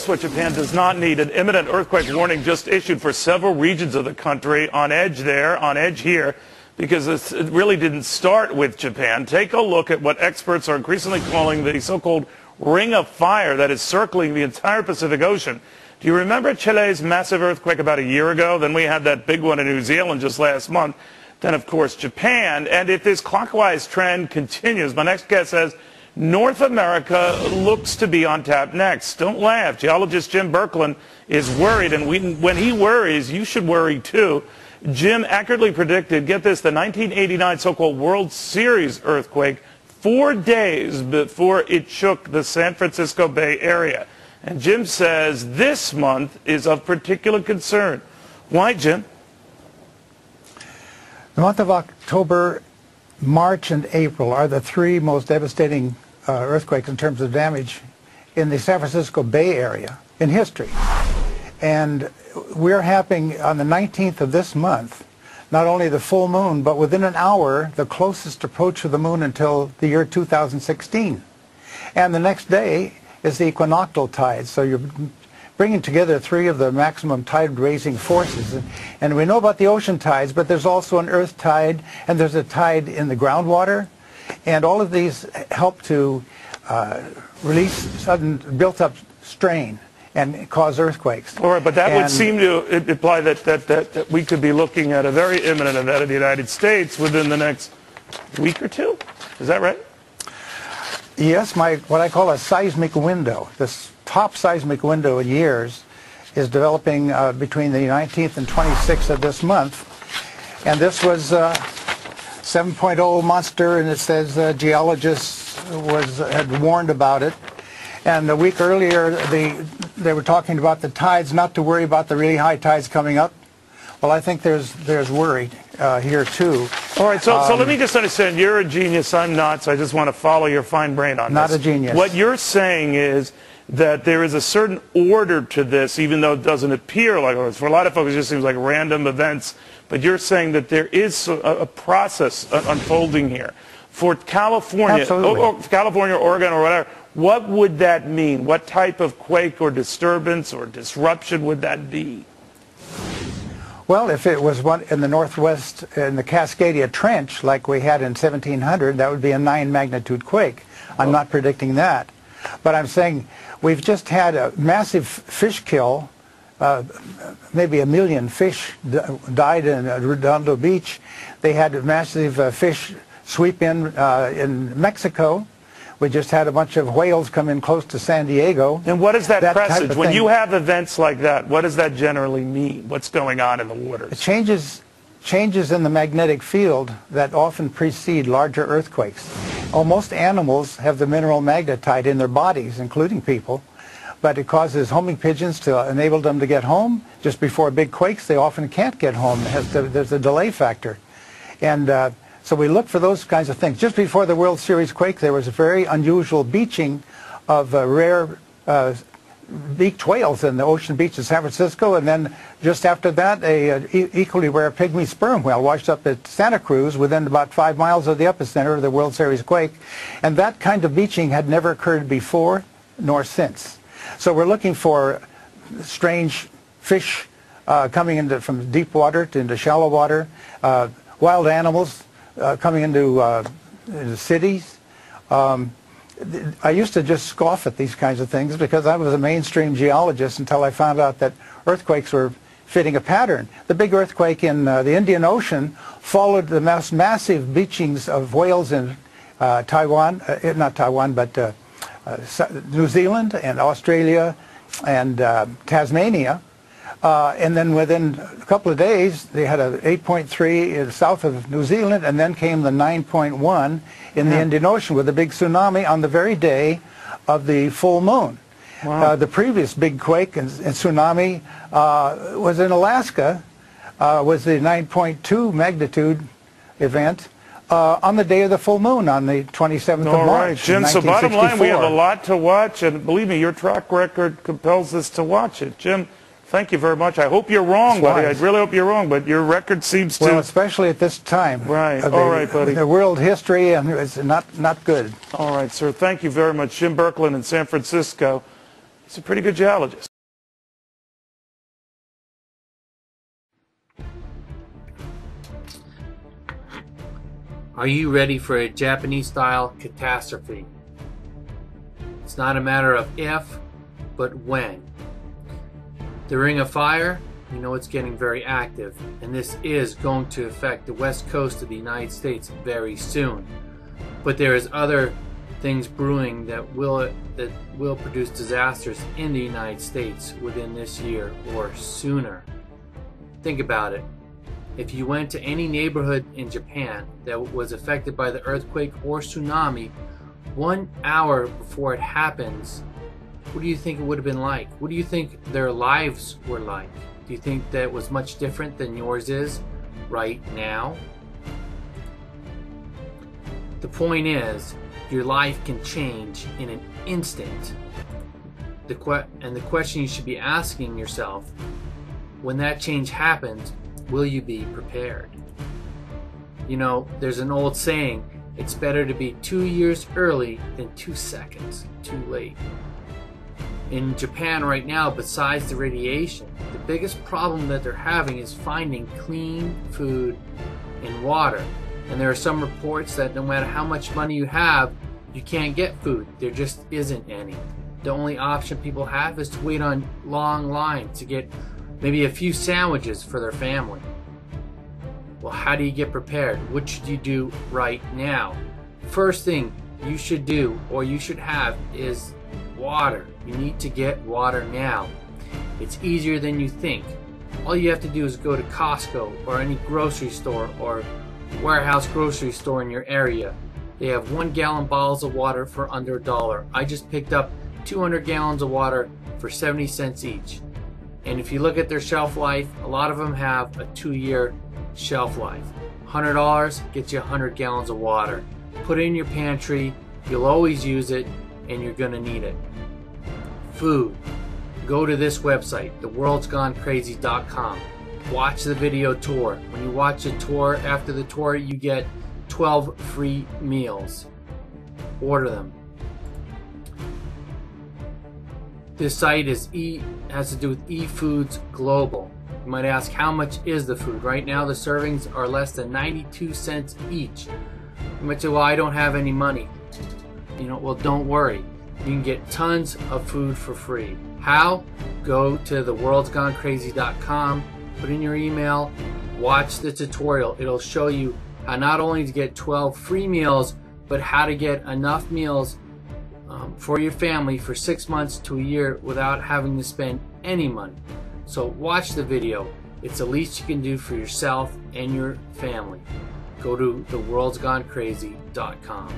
Guess what Japan does not need? An imminent earthquake warning just issued for several regions of the country, on edge there, on edge here, because it really didn't start with Japan. Take a look at what experts are increasingly calling the so-called ring of fire that is circling the entire Pacific Ocean. Do you remember Chile's massive earthquake about a year ago? Then we had that big one in New Zealand just last month. Then, of course, Japan. And if this clockwise trend continues, my next guest says North America looks to be on tap next. Don't laugh. Geologist Jim Birkeland is worried, and when he worries, you should worry too. Jim accurately predicted, get this, the 1989 so-called World Series earthquake 4 days before it shook the San Francisco Bay Area. And Jim says this month is of particular concern. Why, Jim? The month of October, March, and April are the three most devastating earthquakes in terms of damage in the San Francisco Bay Area in history. And we're having on the 19th of this month, not only the full moon, but within an hour, the closest approach to the moon until the year 2016. And the next day is the equinoctial tide. So you're bringing together three of the maximum tide-raising forces. And we know about the ocean tides, but there's also an earth tide, and there's a tide in the groundwater. And all of these help to release sudden built-up strain and cause earthquakes. All right, but that would seem to imply that we could be looking at a very imminent event in the United States within the next week or two. Is that right? Yes, what I call a seismic window. This top seismic window in years is developing between the 19th and 26th of this month. And this was 7.0 monster, and it says geologists had warned about it. And a week earlier, they were talking about the tides, not to worry about the really high tides coming up. Well, I think there's worry here too. All right, so let me just understand. You're a genius. I'm not, so I just want to follow your fine brain on this. Not a genius. What you're saying is that there is a certain order to this, even though it doesn't appear like it. For a lot of folks, it just seems like random events. But you're saying that there is a process unfolding here. For California, California, Oregon, or whatever, what would that mean? What type of quake or disturbance or disruption would that be? Well, if it was one in the northwest, in the Cascadia Trench, like we had in 1700, that would be a 9-magnitude quake. I'm not predicting that. But I'm saying we've just had a massive fish kill. Maybe 1 million fish died in Redondo Beach. They had massive fish sweep in Mexico. We just had a bunch of whales come in close to San Diego. And what is that presage? When you have events like that, what does that generally mean? What's going on in the waters? Changes in the magnetic field that often precede larger earthquakes. Most animals have the mineral magnetite in their bodies, including people, but it causes homing pigeons to enable them to get home. Just before big quakes, they often can't get home. There's a delay factor. And so we look for those kinds of things. Just before the World Series quake, there was a very unusual beaching of rare beaked whales in the ocean beach of San Francisco, and then just after that, a equally rare pygmy sperm whale washed up at Santa Cruz within about 5 miles of the epicenter of the World Series quake. And that kind of beaching had never occurred before nor since. So we're looking for strange fish coming from deep water into shallow water, wild animals coming into cities. I used to just scoff at these kinds of things because I was a mainstream geologist until I found out that earthquakes were fitting a pattern. The big earthquake in the Indian Ocean followed the massive beachings of whales in Taiwan, not Taiwan, but New Zealand and Australia and Tasmania. And then within a couple of days, they had a 8.3 south of New Zealand, and then came the 9.1 in the Indian Ocean with a big tsunami on the very day of the full moon. Wow. The previous big quake and tsunami was in Alaska, was the 9.2 magnitude event on the day of the full moon on the 27th of March. All right, Jim, so bottom line, we have a lot to watch, and believe me, your track record compels us to watch it. Jim, thank you very much. I hope you're wrong, buddy. I really hope you're wrong, but your record seems to... Well, especially at this time. Right. All right, buddy. The world history, it's not good. All right, sir. Thank you very much. Jim Birkeland in San Francisco. He's a pretty good geologist. Are you ready for a Japanese-style catastrophe? It's not a matter of if, but when. The Ring of Fire, you know it's getting very active, and this is going to affect the west coast of the United States very soon. But there is other things brewing that will produce disasters in the United States within this year or sooner. Think about it. If you went to any neighborhood in Japan that was affected by the earthquake or tsunami 1 hour before it happens, what do you think it would have been like? What do you think their lives were like? Do you think that was much different than yours is right now? The point is, your life can change in an instant. And the question you should be asking yourself, when that change happens, will you be prepared? You know, there's an old saying, it's better to be 2 years early than 2 seconds too late. In Japan right now, besides the radiation, the biggest problem that they're having is finding clean food and water. And there are some reports that no matter how much money you have, you can't get food. There just isn't any. The only option people have is to wait on long lines to get maybe a few sandwiches for their family. Well, how do you get prepared? What should you do right now? First thing you should do, or you should have, is water. You need to get water now. It's easier than you think. All you have to do is go to Costco or any grocery store or warehouse grocery store in your area. They have 1 gallon bottles of water for under $1. I just picked up 200 gallons of water for 70 cents each. And if you look at their shelf life, a lot of them have a 2-year shelf life. $100 gets you 100 gallons of water. Put it in your pantry, you'll always use it, and you're gonna need it. Food. Go to this website, theworldsgonecrazy.com. Watch the video tour. When you watch the tour, after the tour, you get 12 free meals. Order them. This site has to do with eFoods Global. You might ask, how much is the food? Right now the servings are less than 92 cents each. You might say, well, I don't have any money. You know, well, don't worry. You can get tons of food for free. How? Go to theworldsgonecrazy.com, put in your email, watch the tutorial. It'll show you how not only to get 12 free meals, but how to get enough meals for your family for 6 months to a year without having to spend any money. So watch the video. It's the least you can do for yourself and your family. Go to theworldsgonecrazy.com.